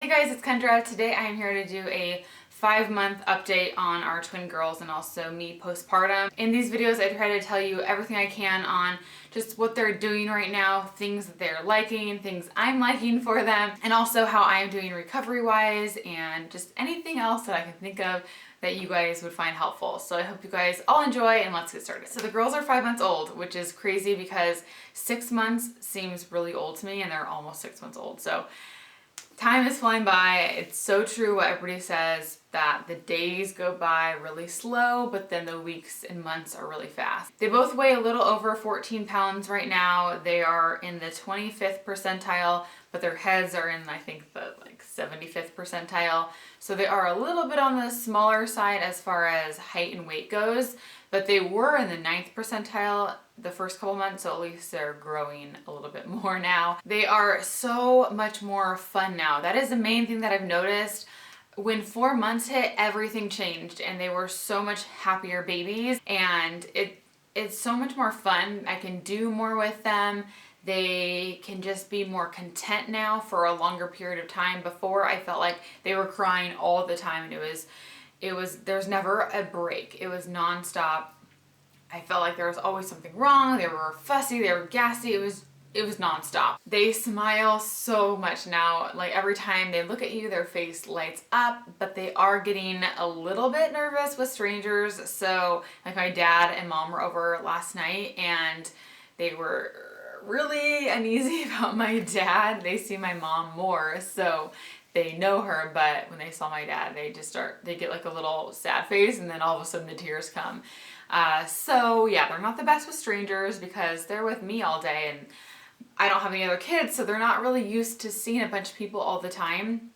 Hey guys, it's Kendra. Today I am here to do a 5-month update on our twin girls and also me postpartum. In these videos I try to tell you everything I can on just what they're doing right now, things that they're liking, things I'm liking for them, and also how I am doing recovery wise and just anything else that I can think of that you guys would find helpful. So I hope you guys all enjoy and let's get started. So the girls are 5 months old, which is crazy because 6 months seems really old to me and they're almost 6 months old. So time is flying by. It's so true what everybody says, that the days go by really slow, but then the weeks and months are really fast. They both weigh a little over 14 pounds right now. They are in the 25th percentile, but their heads are in, I think, the 75th percentile. So they are a little bit on the smaller side as far as height and weight goes, but they were in the 9th percentile the first couple months, so at least they're growing a little bit more now. They are so much more fun now. That is the main thing that I've noticed. When 4 months hit, everything changed and they were so much happier babies, and it's so much more fun. I can do more with them. They can just be more content now for a longer period of time. Before, I felt like they were crying all the time and there's never a break. It was nonstop. I felt like there was always something wrong. They were fussy, they were gassy. It was nonstop. They smile so much now. Like every time they look at you, their face lights up, but they are getting a little bit nervous with strangers. So like my dad and mom were over last night and they were really uneasy about my dad. They see my mom more, so they know her, but when they saw my dad, they get like a little sad face and then all of a sudden the tears come. So yeah, they're not the best with strangers because they're with me all day and I don't have any other kids, so they're not really used to seeing a bunch of people all the time.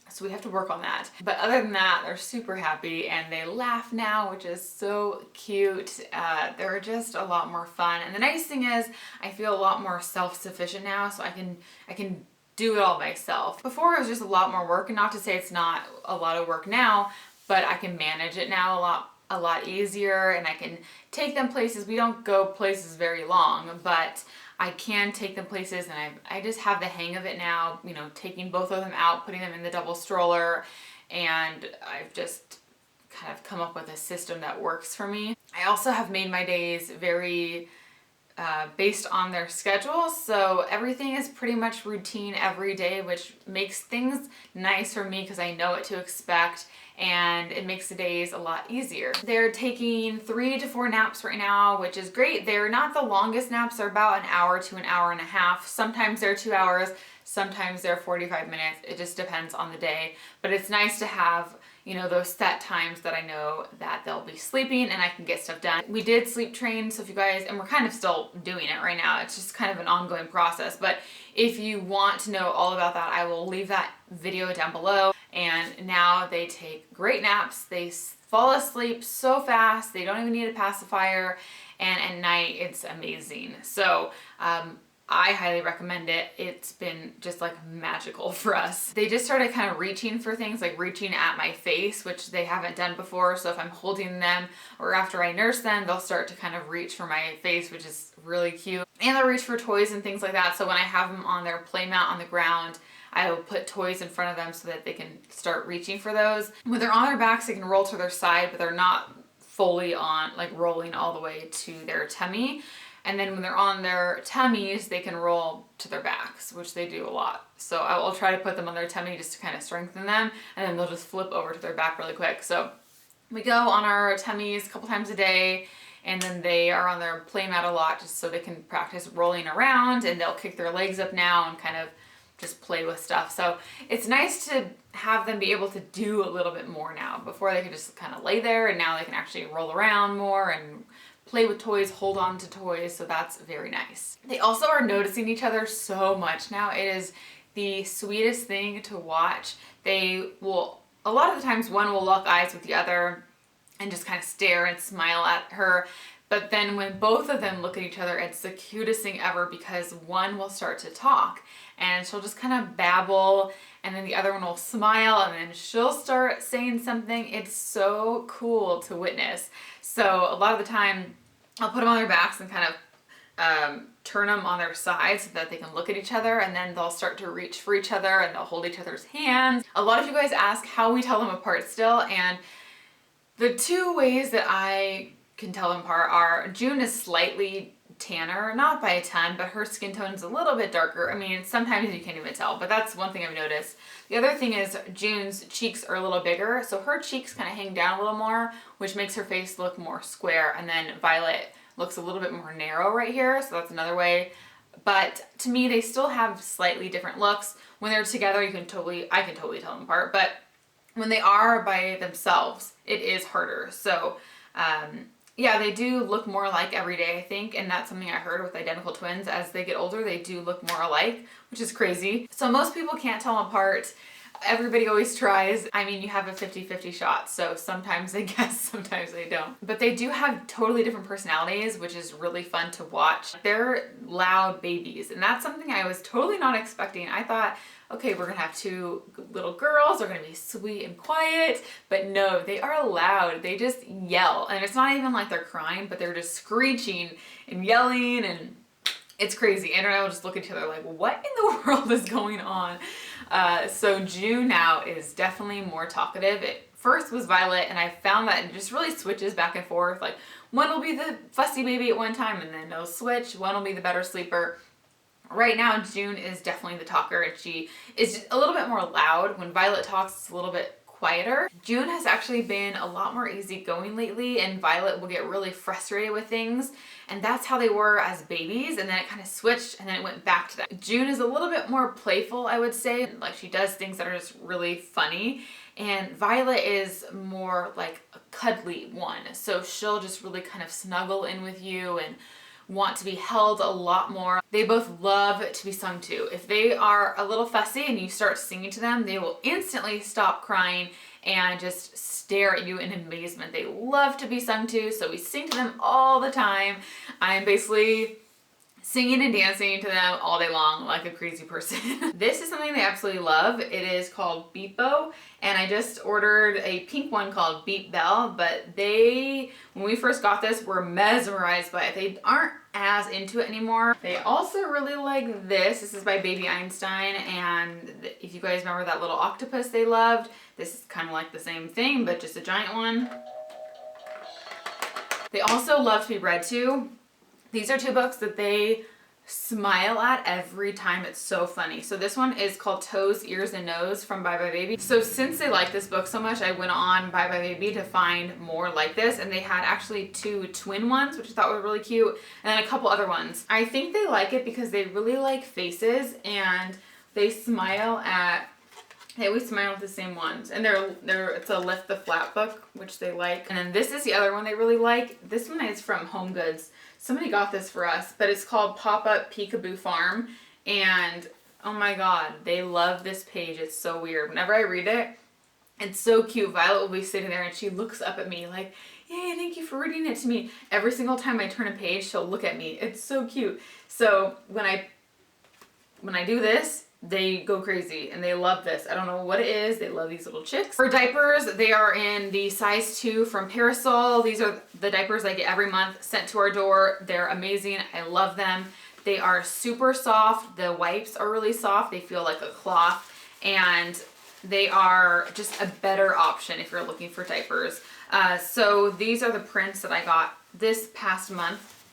So we have to work on that. But other than that, they're super happy and they laugh now, which is so cute. They're just a lot more fun. And the nice thing is I feel a lot more self-sufficient now, so I can do it all myself. Before it was just a lot more work, and not to say it's not a lot of work now, but I can manage it now a lot easier, and I can take them places. We don't go places very long, but I can take them places, and I just have the hang of it now, you know, taking both of them out, putting them in the double stroller, and I've just kind of come up with a system that works for me. I also have made my days very based on their schedule, so everything is pretty much routine every day, which makes things nice for me because I know what to expect, and it makes the days a lot easier. They're taking 3 to 4 naps right now, which is great. They're not the longest naps. They're about an hour to an hour and a half. Sometimes they're 2 hours, sometimes they're 45 minutes. It just depends on the day, but it's nice to have, you know, those set times that I know that they'll be sleeping and I can get stuff done. We did sleep train, so if you guys, and we're kind of still doing it right now, it's just kind of an ongoing process, but if you want to know all about that, I will leave that video down below. And now they take great naps. They fall asleep so fast. They don't even need a pacifier. And at night, it's amazing. So I highly recommend it. It's been just like magical for us. They just started kind of reaching for things, like reaching at my face, which they haven't done before. So if I'm holding them or after I nurse them, they'll start to kind of reach for my face, which is really cute. And they'll reach for toys and things like that. So when I have them on their play mat on the ground, I will put toys in front of them so that they can start reaching for those. When they're on their backs, they can roll to their side, but they're not fully on, like rolling all the way to their tummy. And then when they're on their tummies, they can roll to their backs, which they do a lot. So I will try to put them on their tummy just to kind of strengthen them, and then they'll just flip over to their back really quick. So we go on our tummies a couple times a day, and then they are on their play mat a lot just so they can practice rolling around, and they'll kick their legs up now and kind of just play with stuff. So it's nice to have them be able to do a little bit more now. Before they could just kind of lay there, and now they can actually roll around more and play with toys, hold on to toys, so that's very nice. They also are noticing each other so much now. It is the sweetest thing to watch. They will, a lot of the times, one will lock eyes with the other and just kind of stare and smile at her. But then when both of them look at each other, it's the cutest thing ever because one will start to talk and she'll just kind of babble, and then the other one will smile and then she'll start saying something. It's so cool to witness. So a lot of the time I'll put them on their backs and kind of turn them on their side so that they can look at each other, and then they'll start to reach for each other and they'll hold each other's hands. A lot of you guys ask how we tell them apart still, and the two ways that I can tell them apart are June is slightly tanner, not by a ton, but her skin tone is a little bit darker. I mean, sometimes you can't even tell, but that's one thing I've noticed. The other thing is June's cheeks are a little bigger, so her cheeks kind of hang down a little more, which makes her face look more square, and then Violet looks a little bit more narrow right here, so that's another way. But to me, they still have slightly different looks. When they're together, I can totally tell them apart, but when they are by themselves, it is harder. So, yeah, they do look more alike every day, I think, and that's something I heard with identical twins. As they get older, they do look more alike, which is crazy. So most people can't tell them apart. Everybody always tries. I mean, you have a 50-50 shot, so sometimes they guess, sometimes they don't. But they do have totally different personalities, which is really fun to watch. They're loud babies, and that's something I was totally not expecting. I thought, okay, we're gonna have two little girls, they're gonna be sweet and quiet, but no, they are loud. They just yell, and it's not even like they're crying, but they're just screeching and yelling, and it's crazy. Andrew and I will just look at each other like, what in the world is going on? So June now is definitely more talkative. It first was Violet, and I found that it just really switches back and forth. Like, one will be the fussy baby at one time, and then they'll switch. One will be the better sleeper. Right now, June is definitely the talker, and she is just a little bit more loud. When Violet talks, it's a little bit quieter. June has actually been a lot more easygoing lately, and Violet will get really frustrated with things, and that's how they were as babies, and then it kind of switched, and then it went back to that. June is a little bit more playful, I would say. Like, she does things that are just really funny, and Violet is more like a cuddly one, so she'll just really kind of snuggle in with you and want to be held a lot more. They both love to be sung to. If they are a little fussy and you start singing to them, they will instantly stop crying and just stare at you in amazement. They love to be sung to, so we sing to them all the time. I'm basically singing and dancing to them all day long like a crazy person. This is something they absolutely love. It is called Beepo, and I just ordered a pink one called Beep Bell, but they, when we first got this, were mesmerized by it. They aren't as into it anymore. They also really like this. This is by Baby Einstein, and if you guys remember that little octopus they loved, this is kind of like the same thing, but just a giant one. They also love to be read to. These are two books that they smile at every time. It's so funny. So this one is called Toes, Ears, and Nose from Bye Bye Baby. So since they like this book so much, I went on Bye Bye Baby to find more like this, and they had actually two twin ones, which I thought were really cute, and then a couple other ones. I think they like it because they really like faces, and they smile at, they always smile at the same ones, and it's a Lift the Flap book, which they like. And then this is the other one they really like. This one is from Home Goods. Somebody got this for us, but it's called Pop-Up Peekaboo Farm, and oh my god, they love this page. It's so weird. Whenever I read it, it's so cute. Violet will be sitting there and she looks up at me like, yay, thank you for reading it to me. Every single time I turn a page, she'll look at me. It's so cute. So when I do this, they go crazy and they love this. I don't know what it is. They love these little chicks. For diapers, they are in the size 2 from Parasol. These are the diapers I get every month sent to our door. They're amazing. I love them. They are super soft. The wipes are really soft. They feel like a cloth, and they are just a better option if you're looking for diapers. So these are the prints that I got this past month.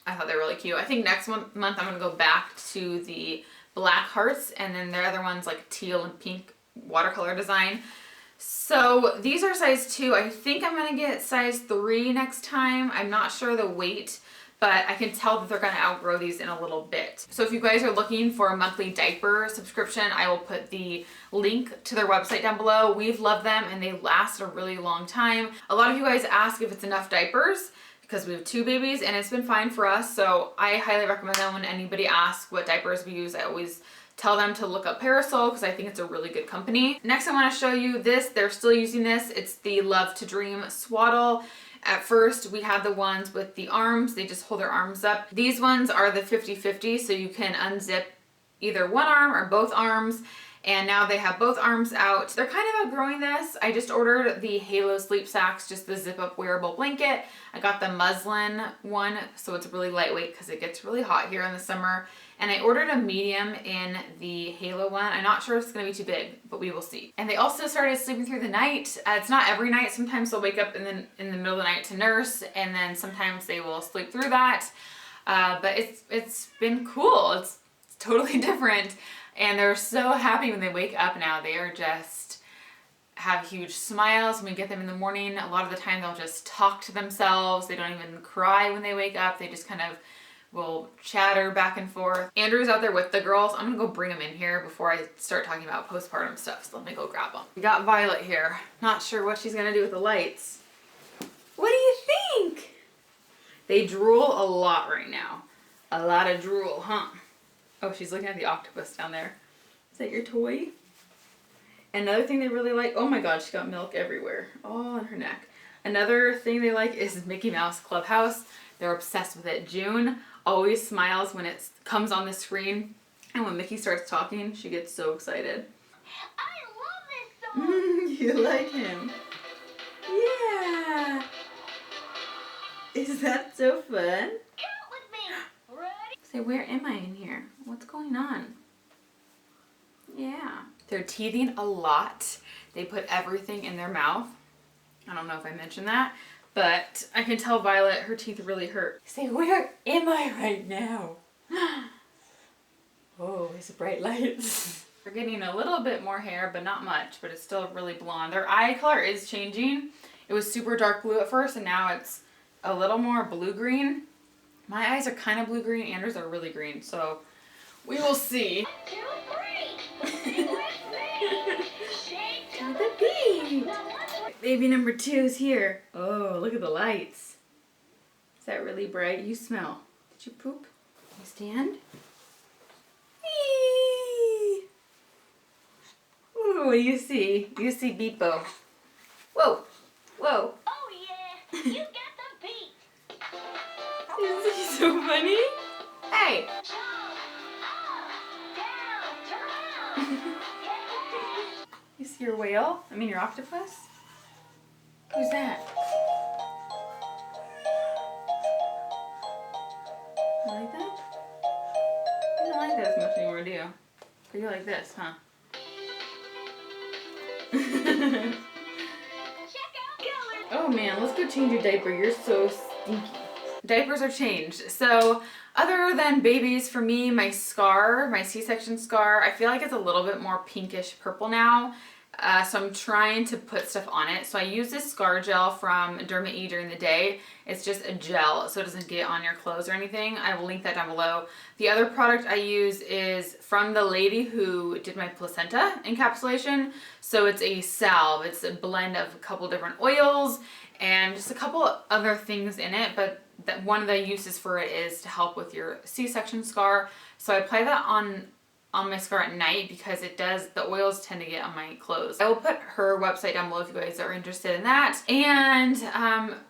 I thought they're really cute. I think next month I'm going to go back to the black hearts, and then the other one's like teal and pink watercolor design. So these are size 2. I think I'm gonna get size 3 next time. I'm not sure the weight, but I can tell that they're gonna outgrow these in a little bit. So if you guys are looking for a monthly diaper subscription, I will put the link to their website down below. We've loved them and they last a really long time. A lot of you guys ask if it's enough diapers, because we have 2 babies, and it's been fine for us, so I highly recommend them. When anybody asks what diapers we use, I always tell them to look up Parasol because I think it's a really good company. Next I want to show you this. They're still using this. It's the Love to Dream Swaddle. At first we had the ones with the arms. They just hold their arms up. These ones are the 50-50, so you can unzip either one arm or both arms, and now they have both arms out. They're kind of outgrowing this. I just ordered the Halo sleep sacks, just the zip up wearable blanket. I got the muslin one, so it's really lightweight because it gets really hot here in the summer. And I ordered a medium in the Halo one. I'm not sure if it's gonna be too big, but we will see. And they also started sleeping through the night. It's not every night. Sometimes they'll wake up in the middle of the night to nurse, and then sometimes they will sleep through that. But it's been cool. It's totally different. And they're so happy when they wake up now. They are just have huge smiles when we get them in the morning. A lot of the time they'll just talk to themselves. They don't even cry when they wake up. They just kind of will chatter back and forth. Andrew's out there with the girls. I'm gonna go bring him in here before I start talking about postpartum stuff. So let me go grab him. We got Violet here. Not sure what she's gonna do with the lights. What do you think? They drool a lot right now. A lot of drool, huh? Oh, she's looking at the octopus down there. Is that your toy? Another thing they really like, oh my god, she got milk everywhere. All on her neck. Another thing they like is Mickey Mouse Clubhouse. They're obsessed with it. June always smiles when it comes on the screen. And when Mickey starts talking, she gets so excited. I love this song! You like him? Yeah! Is that so fun? Count with me! Ready? Say, where am I in here? What's going on? Yeah. They're teething a lot. They put everything in their mouth. I don't know if I mentioned that, but I can tell Violet, her teeth really hurt. Say, where am I right now? Oh, it's bright lights. They're getting a little bit more hair, but not much, but it's still really blonde. Their eye color is changing. It was super dark blue at first, and now it's a little more blue-green. My eyes are kind of blue-green, Andrew's are really green, so we will see. 2, 3! Sing with me! Shake to The beat! Baby number 2 is here. Oh, look at the lights. Is that really bright? You smell. Did you poop? You stand? Whee! Ooh, what do you see? You see Beepo. Whoa! Whoa! Oh yeah! You got the beat! Isn't he so funny? Hey! Jump! Up! Down! Turn around! Yeah! You see your whale? I mean your octopus? Who's that? You like that? You don't like that as much anymore, do you? Or you like this, huh? Check out colors! Oh man, let's go change your diaper. You're so stinky. Diapers are changed. So other than babies, for me, my scar, my C-section scar, I feel like it's a little bit more pinkish purple now. So I'm trying to put stuff on it. So I use this scar gel from Derma E during the day. It's just a gel, so it doesn't get on your clothes or anything. I will link that down below. The other product I use is from the lady who did my placenta encapsulation. So it's a salve. It's a blend of a couple different oils and just a couple other things in it, but one of the uses for it is to help with your C-section scar. So I apply that on my scar at night because the oils tend to get on my clothes. I will put her website down below if you guys are interested in that. And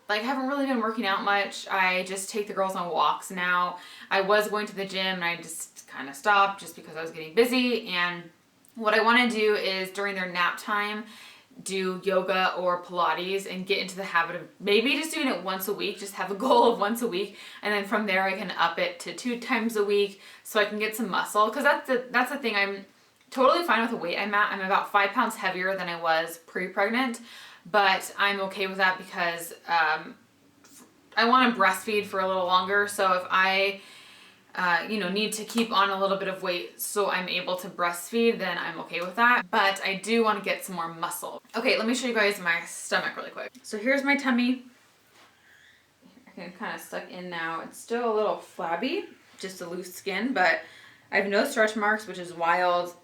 like I haven't really been working out much. I just take the girls on walks now. I was going to the gym and I just kind of stopped just because I was getting busy. And what I want to do is during their nap time, do yoga or Pilates and get into the habit of maybe just doing it once a week, just have a goal of once a week, and then from there I can up it to 2 times a week so I can get some muscle, because that's the thing. I'm totally fine with the weight I'm at. I'm about 5 pounds heavier than I was pre-pregnant, but I'm okay with that because I want to breastfeed for a little longer. So if I need to keep on a little bit of weight so I'm able to breastfeed, then I'm okay with that. But I do want to get some more muscle. Okay, let me show you guys my stomach really quick. So here's my tummy. I can kind of stuck in now. It's still a little flabby, just a loose skin, but I have no stretch marks, which is wild.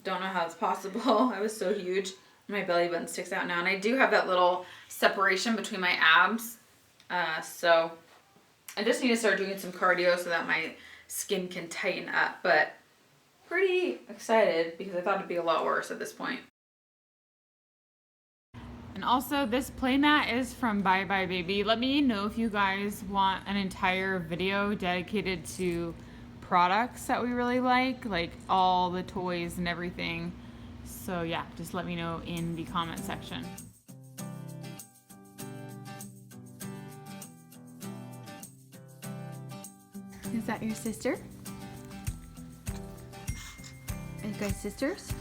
Don't know how it's possible. I was so huge. My belly button sticks out now, and I do have that little separation between my abs. So I just need to start doing some cardio so that my skin can tighten up, but pretty excited because I thought it'd be a lot worse at this point. And also this playmat is from Bye Bye Baby. Let me know if you guys want an entire video dedicated to products that we really like all the toys and everything. So yeah, just let me know in the comment section. Is that your sister? Are you guys sisters?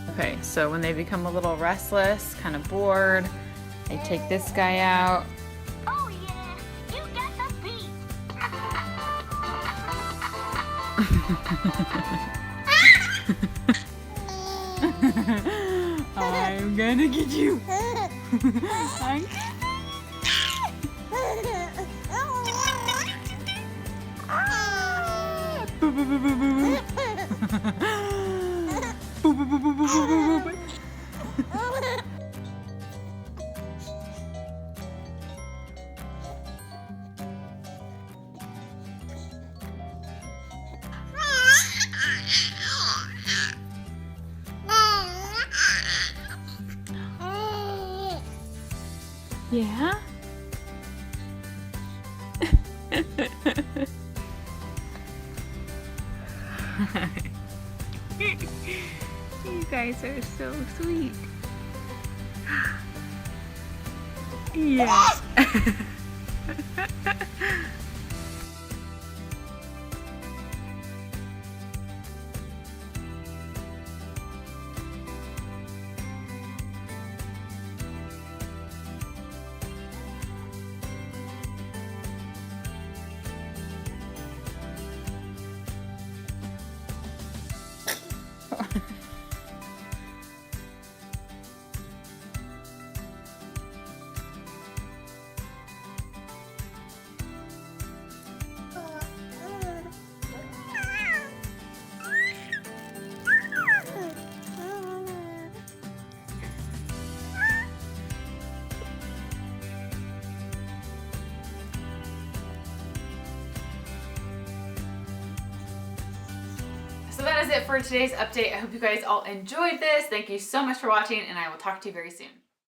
Okay, so when they become a little restless, kind of bored, they take this guy out. Oh yeah, you got the beat. I'm gonna get you. I'm Boo, boo, boo, boo, boo, boo. Boo, boo, boo, boo, boo, boo, boo. Yeah? You guys are so sweet. Yes. So that is it for today's update. I hope you guys all enjoyed this. Thank you so much for watching, and I will talk to you very soon.